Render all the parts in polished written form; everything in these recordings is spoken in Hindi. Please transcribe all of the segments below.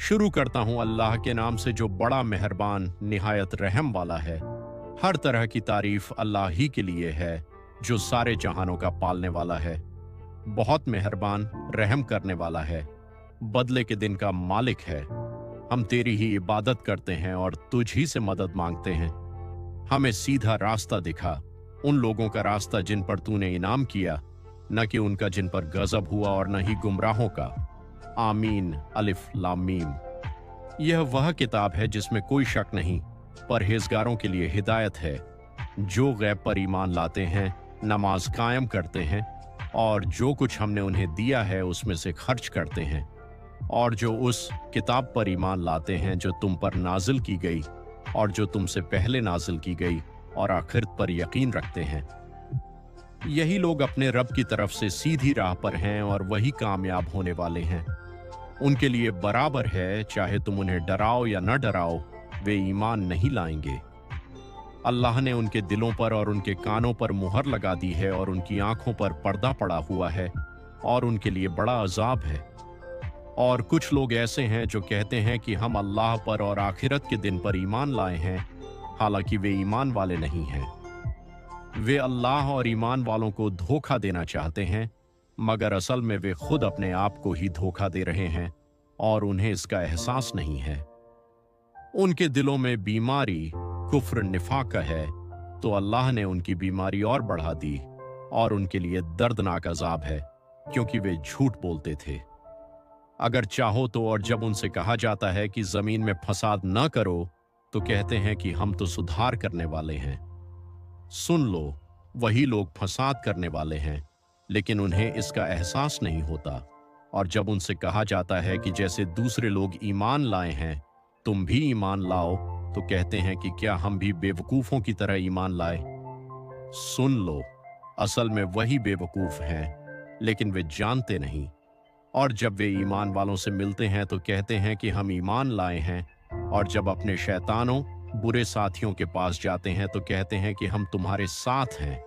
शुरू करता हूँ अल्लाह के नाम से जो बड़ा मेहरबान निहायत रहम वाला है। हर तरह की तारीफ अल्लाह ही के लिए है जो सारे जहानों का पालने वाला है, बहुत मेहरबान रहम करने वाला है, बदले के दिन का मालिक है। हम तेरी ही इबादत करते हैं और तुझ ही से मदद मांगते हैं। हमें सीधा रास्ता दिखा, उन लोगों का रास्ता जिन पर तूने इनाम किया, न कि उनका जिन पर गजब हुआ और न ही गुमराहों का। आमीन अलिफ लाम मीम। यह वह किताब है जिसमें कोई शक नहीं, परहेजगारों के लिए हिदायत है, जो गैब पर ईमान लाते हैं, नमाज कायम करते हैं और जो कुछ हमने उन्हें दिया है उसमें से खर्च करते हैं, और जो उस किताब पर ईमान लाते हैं जो तुम पर नाजिल की गई और जो तुमसे पहले नाजिल की गई, और आखिरत पर यकीन रखते हैं। यही लोग अपने रब की तरफ से सीधी राह पर हैं और वही कामयाब होने वाले हैं। उनके लिए बराबर है, चाहे तुम उन्हें डराओ या न डराओ, वे ईमान नहीं लाएंगे। अल्लाह ने उनके दिलों पर और उनके कानों पर मुहर लगा दी है और उनकी आंखों पर पर्दा पड़ा हुआ है और उनके लिए बड़ा अजाब है। और कुछ लोग ऐसे हैं जो कहते हैं कि हम अल्लाह पर और आखिरत के दिन पर ईमान लाए हैं, हालांकि वे ईमान वाले नहीं हैं। वे अल्लाह और ईमान वालों को धोखा देना चाहते हैं, मगर असल में वे खुद अपने आप को ही धोखा दे रहे हैं और उन्हें इसका एहसास नहीं है। उनके दिलों में बीमारी कुफ्र निफाक का है, तो अल्लाह ने उनकी बीमारी और बढ़ा दी और उनके लिए दर्दनाक अजाब है, क्योंकि वे झूठ बोलते थे। अगर चाहो तो, और जब उनसे कहा जाता है कि जमीन में फसाद न करो, तो कहते हैं कि हम तो सुधार करने वाले हैं। सुन लो, वही लोग फसाद करने वाले हैं, लेकिन उन्हें इसका एहसास नहीं होता। और जब उनसे कहा जाता है कि जैसे दूसरे लोग ईमान लाए हैं, तुम भी ईमान लाओ, तो कहते हैं कि क्या हम भी बेवकूफों की तरह ईमान लाए। सुन लो, असल में वही बेवकूफ हैं, लेकिन वे जानते नहीं। और जब वे ईमान वालों से मिलते हैं तो कहते हैं कि हम ईमान लाए हैं, और जब अपने शैतानों बुरे साथियों के पास जाते हैं तो कहते हैं कि हम तुम्हारे साथ हैं,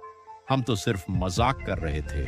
हम तो सिर्फ मजाक कर रहे थे।